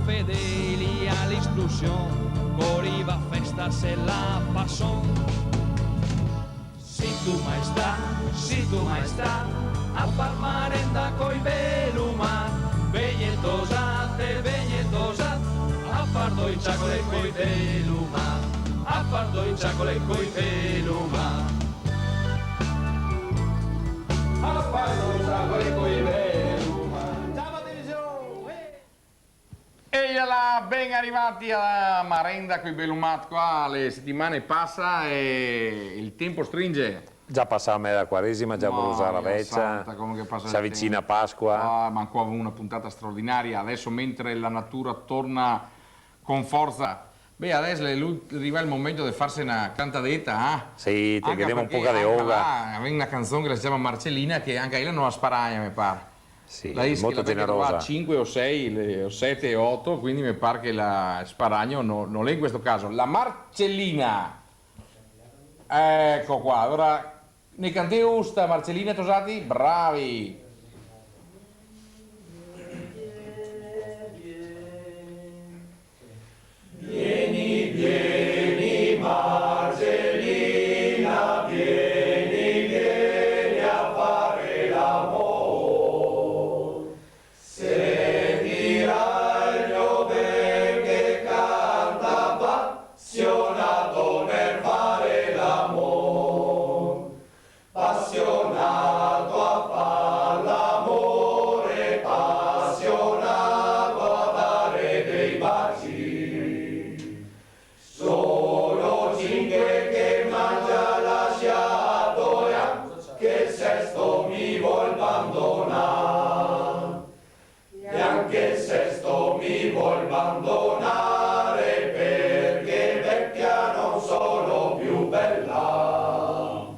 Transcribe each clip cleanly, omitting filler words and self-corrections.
fedeli all'istruzione, coriva festa se la passò. Si tu maestà, a far marenda coi veluma, vegnetosate, a far doi ciacole coi veluma, a far doi ciacole coi veluma, a far doi ciacole coi veluma. Ciao televisione! E là, ben arrivati alla marenda coi velumat qua, le settimane passa e il tempo stringe. Già passa la Quaresima, già brusa la veccia, si avvicina Pasqua. Ma ancora una puntata straordinaria, adesso mentre la natura torna con forza. Beh, adesso arriva il momento di farsi una cantadetta, eh? Sì, te vediamo un po' di yoga. Aveva una canzone che si chiama Marcellina, che anche lei non la sparagna, mi pare. Sì, lei molto generosa. 5 o 6, o 7 o 8, quindi mi pare che la sparagno non è in questo caso. La Marcellina. Ecco qua, allora ne canti usta Marcellina Tosati? Bravi! Vieni, vieni Marcellina, vieni, vieni a fare l'amore. Sentirai il mio ben che canta appassionato nel fare l'amore. Appassionato a far l'amore, appassionato a dare dei baci. Solo cinque che mangia lasciato e anche il sesto mi vuol abbandonare. E anche il sesto mi vuol abbandonare perché vecchia non sono più bella.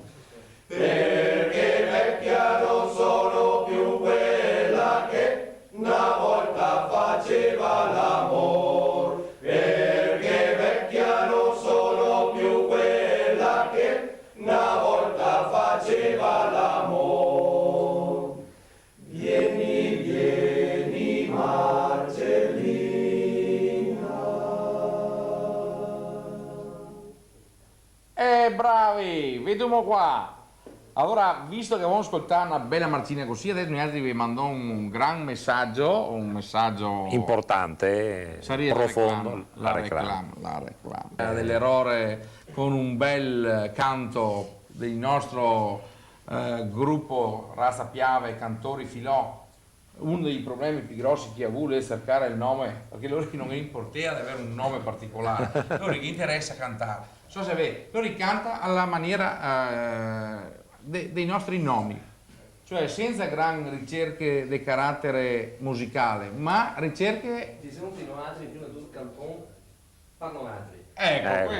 Perché vecchia non sono più quella che una volta faceva l'amor. Perché vecchia non sono più quella che una volta faceva l'amor. Vieni, vieni Marcellina. Bravi, vediamo qua. Allora, visto che avevamo ascoltato una bella Marcina così, adesso noi altri vi mandò un gran messaggio, importante, profondo, la reclama. Dell'errore con un bel canto del nostro gruppo Razza Piave Cantori Filò. Uno dei problemi più grossi che ha avuto è cercare il nome, perché loro non gli importa di avere un nome particolare, loro gli interessa cantare. So se vede, loro canta alla maniera dei nostri nomi, cioè senza gran ricerche di carattere musicale, ma ricerche... Diciamo che non altri, prima di tutto canton, fanno altri. Ecco.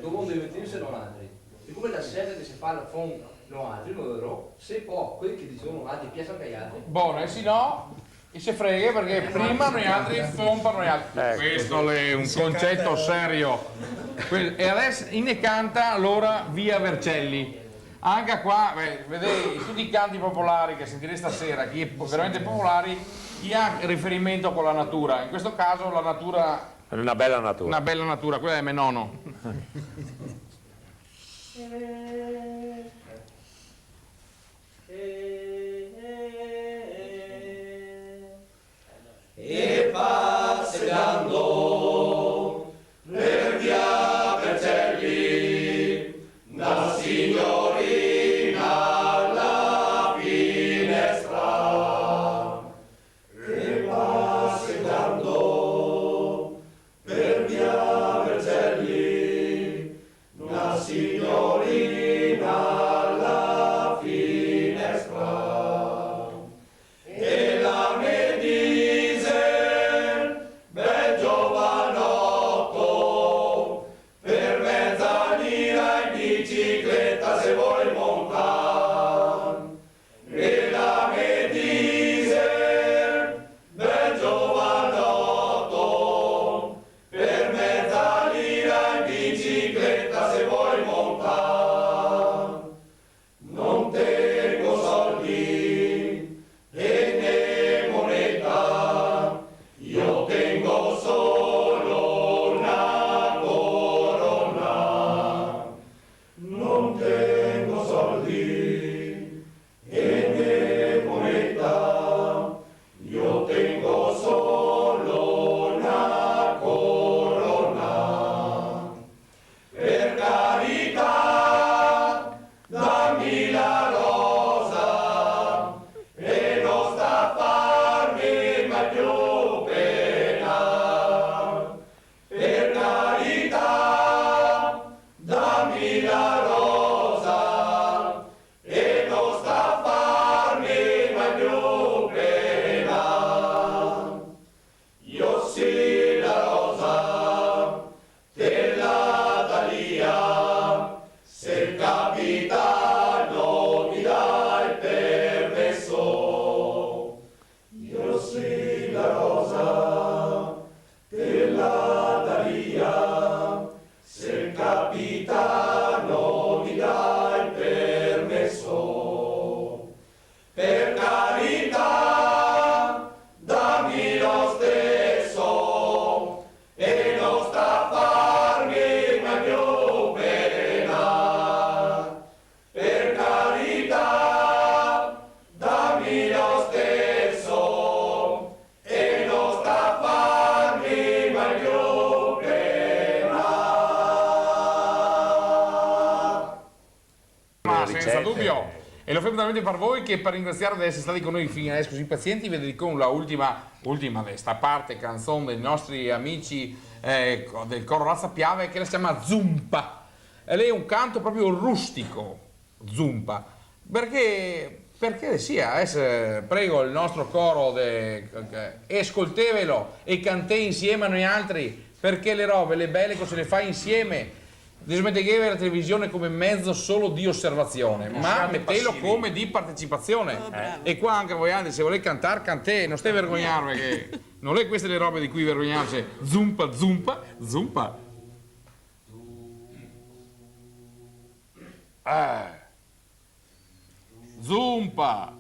Dopo diventare se non altri. E come la serie che si parla con non altri, non vedrò, se poi quelli che dicono altri piacciono anche agli altri. Buono, e se no... E se frega perché prima noi altri pompano gli altri. Questo è un concetto serio. E adesso ne canta allora via Vercelli. Anche qua, vedete, tutti i canti popolari che sentirete stasera, chi è veramente popolari, chi ha riferimento con la natura. In questo caso la natura... Una bella natura. Una bella natura, quella è mio nonno. E passeggiando per via Vercelli, da signorina alla finestra. E passeggiando per via Vercelli, ricette. dubbio. E lo fermo veramente per voi che per ringraziare di essere stati con noi fino adesso così pazienti vi dedico la ultima questa parte canzone dei nostri amici del coro Razza Piave che la si chiama Zumpa. E lei è un canto proprio rustico, Zumpa, perché sia, prego il nostro coro ascoltevelo e cantè insieme a noi altri, perché le robe, le belle cose le fai insieme. Non smettere la televisione come mezzo solo di osservazione, ma mettelo come di partecipazione. E qua anche voi altri, se volete cantare, cantè, non stai vergognando, perché non è queste le robe di cui vergognarsi. Zumpa, zumpa, zumpa. Zumpa.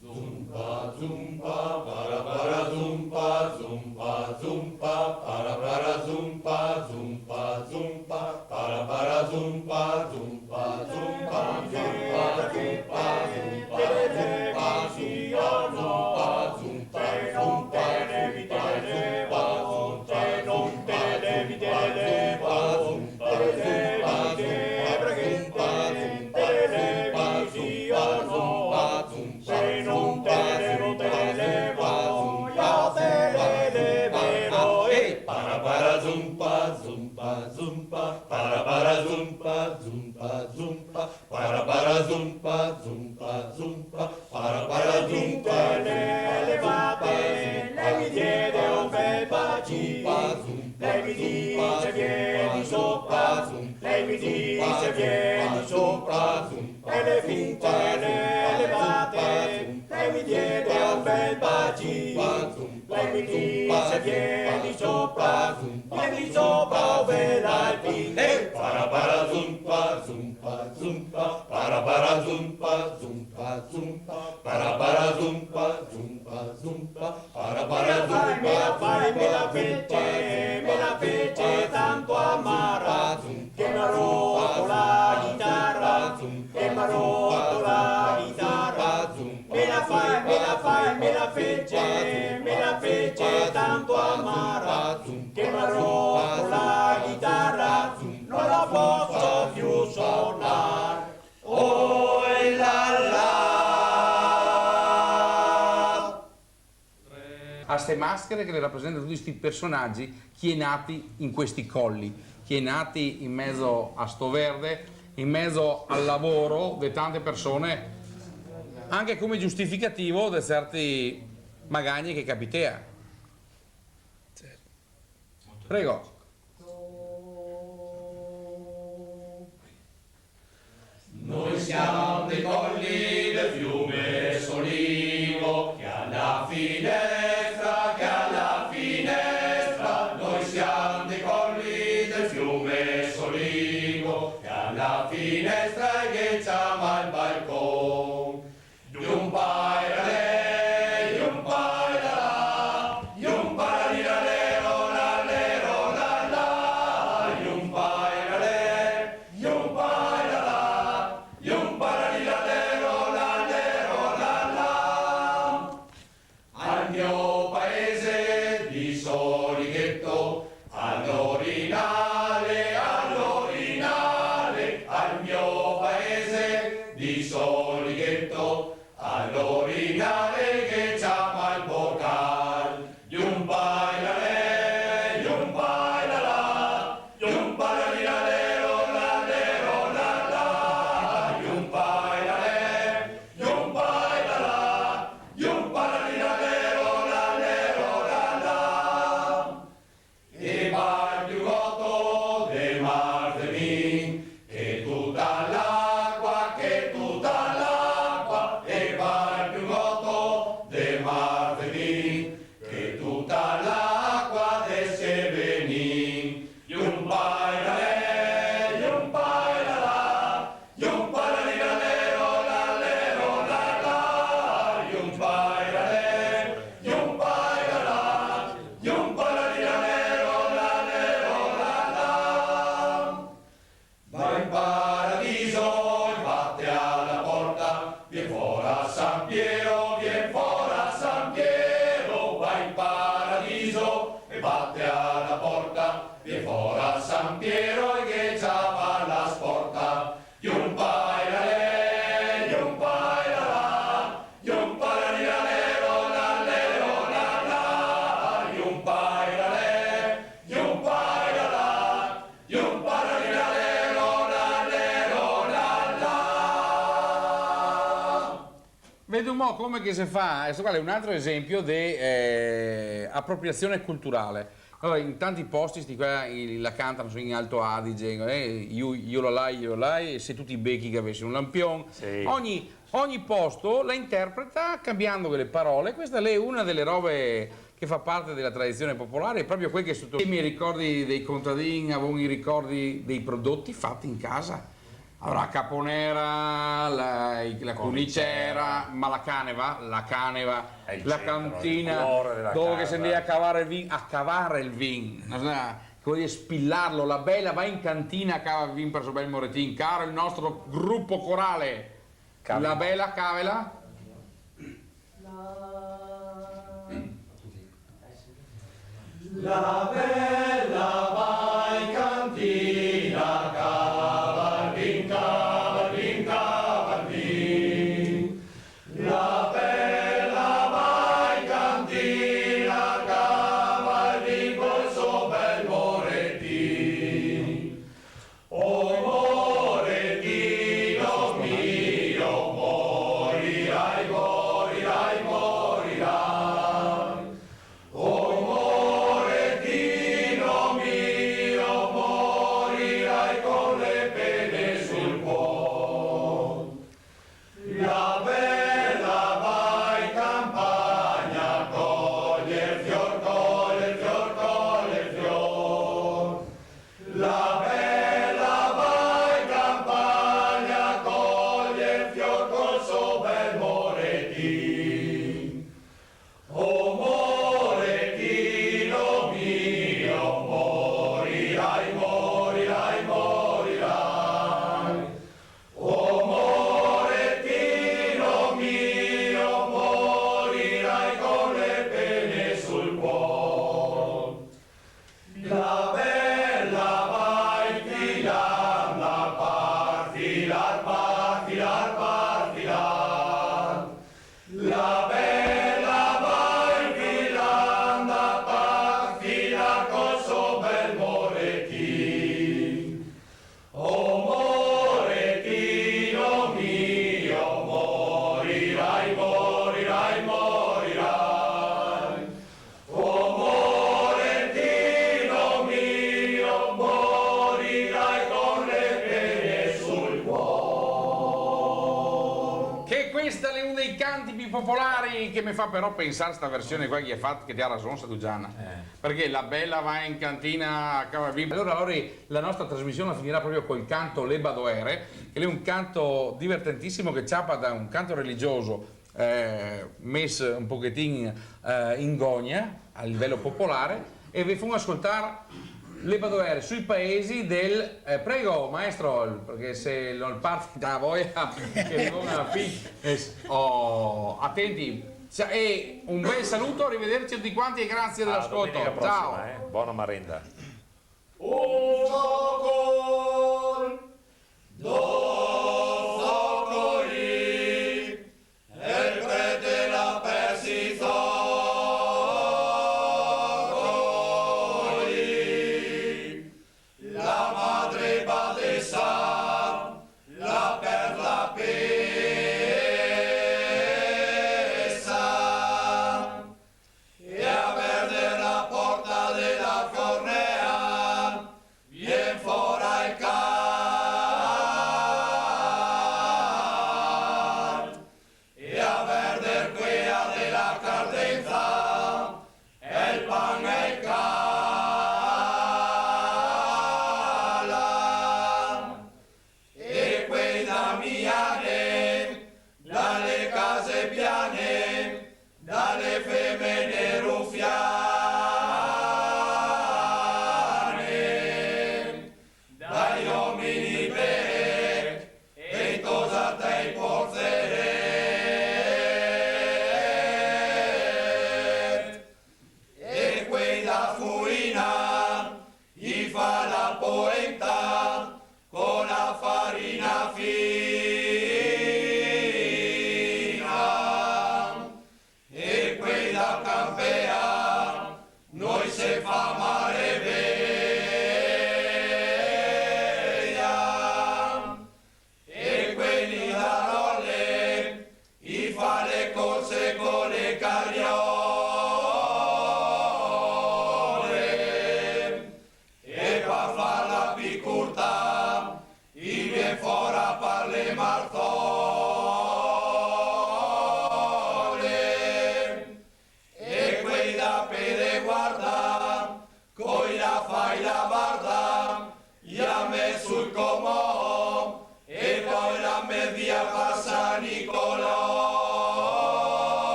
Zumpa, zumpa, para para zumpa, zumpa, zumpa, para zumpa, zumpa, zumpa, para zumpa, zumpa, zumpa, zumpa, zumpa, zumpa, zumpa, zumpa, zumpa, zumpa, lei mi diede un bel bacino, lei mi dice vieni sopra, lei mi dice vieni sopra, e le finte le levate, lei mi diede un bel bacino, lei mi dice vieni sopra ove l'alpine, para zumpa, zumpa, zumpa, para zumpa, zumpa, zumpa, para zumpa, zumpa, zumpa, para zumpa, me la fece tanto amara, che m'ha rotto la chitarra, che m'ha rotto la chitarra, me la fece tanto amara, che m'ha rotto la chitarra, non la posso più suonare. Oh la la. A ste maschere che le rappresentano tutti questi personaggi chienati in questi colli, chienati in mezzo a sto verde, in mezzo al lavoro di tante persone, anche come giustificativo di certi magagni che capitea. Prego. Noi siamo dei colli del fiume Solivo, che alla finestra, noi siamo dei colli del fiume Solivo, che alla finestra che chiama il balcone. Yum paira le, yum paira la, yum paira le, la lero la la, yum paira le, yum paira la, yum paira le, la lero la la. Al mio paese di Solighetto, all'Orinale, al mio paese di Solighetto, all'Orinale che chiama il bocal. Yum baila le, yum baila la, yum baila li la le, la la, yum baila le, yum baila la, yum baila li la la. E va il più gotto de martedì, che tutta l'acqua, e va il più gotto de martedì, che tutta l'acqua de se venì. Yum baila le, yum baila la, yum baila li la la, yum baila le, yum baila la, yum baila li la la. Va in paradiso e batte alla porta, vien fuori a San Piero, vien fuori a San Piero. Va in paradiso e batte alla porta, vien fuori a San Piero e che già va la sporta. Yum no, come che si fa? Questo qua è un altro esempio di appropriazione culturale. Allora, in tanti posti sti qua la cantano in Alto Adige, io lo lai, e se tutti i becchi che avessero un lampione, Sì. ogni posto la interpreta cambiando le parole. Questa è una delle robe che fa parte della tradizione popolare, è proprio quel che sottolinea i ricordi dei contadini, avevano i ricordi dei prodotti fatti in casa. Allora, la caponera, la cunicera, ma la caneva, È il la centro, cantina, il cuore della dove casa. si andava a cavare il vin, che vuol dire spillarlo, la bella va in cantina a cavare il vin per suo bel moretin, caro il nostro gruppo corale, Cavi. la bella cavela. La bella va in cantina, cavallin, cavallin, cavallin. La bella va in cantina, cavallin, col suo bel moretin. O moretino mio, morirai, morirai, morirai. O moretino mio, morirai con le pene sul cuore. La bella va in campagna, coglie il fior, coglie il fior, coglie il fior. La bella va in campagna, coglie il fior col suo bel moretin. O moretino mio, morirai, morirai, morirai. O moretino mio, morirai con le pene sul cuore. La bella va in filanda, partilar, partilar, partilar. La bella va in filanda, partilar col suo bel moretin. O moretino mio, morirai, morirai, morirai. O moretino mio, morirai con le pene sul cuore. Che questa è uno dei canti più popolari che mi fa però pensare a sta versione qua che hai fatto, che ti ha ragione Sadugiana. Perché la bella va in cantina a Cavavin. Allora la nostra trasmissione finirà proprio col canto Le Badoere, che è un canto divertentissimo che ciapa da un canto religioso messo un pochettino in gogna a livello popolare, e vi fanno ascoltare le Badoere sui paesi del prego maestro, perché se non parte da voi che non ha attenti, e un bel saluto, arrivederci a tutti quanti e grazie dell'ascolto, Domenica prossima, ciao. Buona merenda. Un socol, socoli, e il prete la persi socoli. La madre badessa, la per la pesa, e a verde la porta della cornea, vien fora il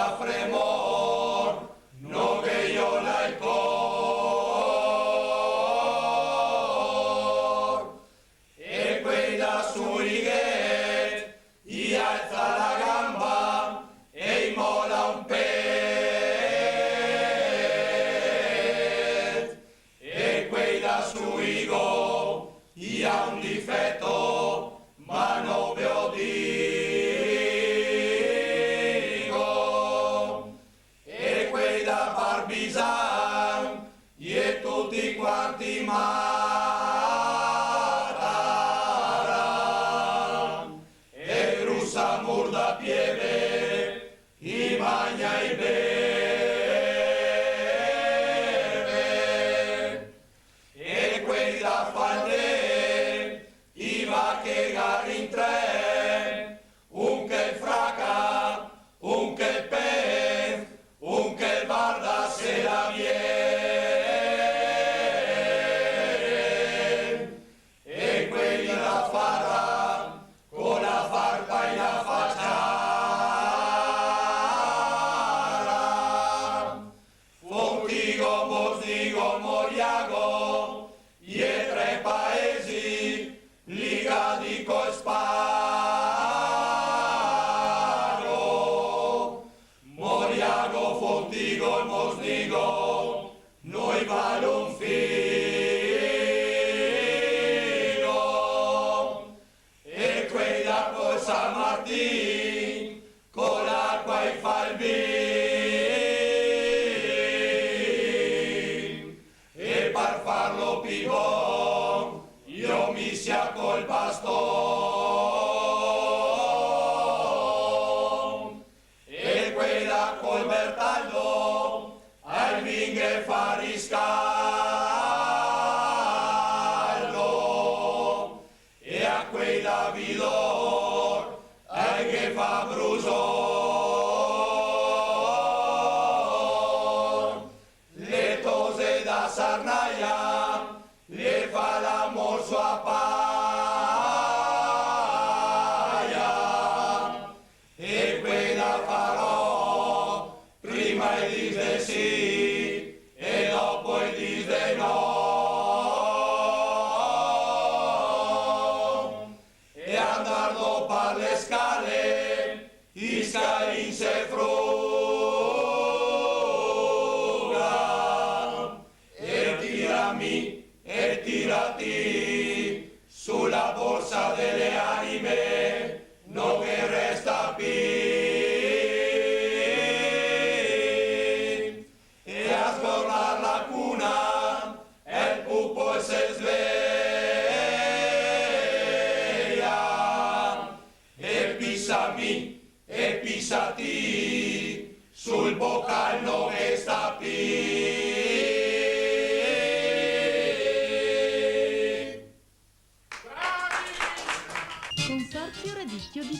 da fremor, no che io la il cor, e quei da surighet, gli alza la gamba e gli mola un pet, e quei da surigo, gli ha un difetto, ma non ve lo dico, e quei da Barbisan, e tutti quanti mataran, e russa murda pieve, i magna i beve, e quei da falde, i va che garri in tre, un che il fraca, un che il pez, un che il barda se la viene, e quelli la farà con la farpa e la facciara, Fontigo, Mosdigo, Moriago, gli tre paesi ligati col sparo, Moriago, Fontigo e Mosdigo, noi valo un filo, e quei da col San Martin, con l'acqua e fa il vin, e per farlo pivot, io mi sia col baston, e quella col Bertaldo, al vinghe fa riscaldo, e a quei Davidor, al che fa brusor, le tose da Sarnaia, le fa l'amor sua paia, e quella farò prima il disde sì e dopo il disde no, e andar dopo le scale, i scalini se fruga, e tirami e tirati sulla borsa delle anime, non che resta più, e a sgorlar la cuna, e il pupo se sveglia, e pisami e pisati sul bocal non che sta più. Consorzio Radicchio di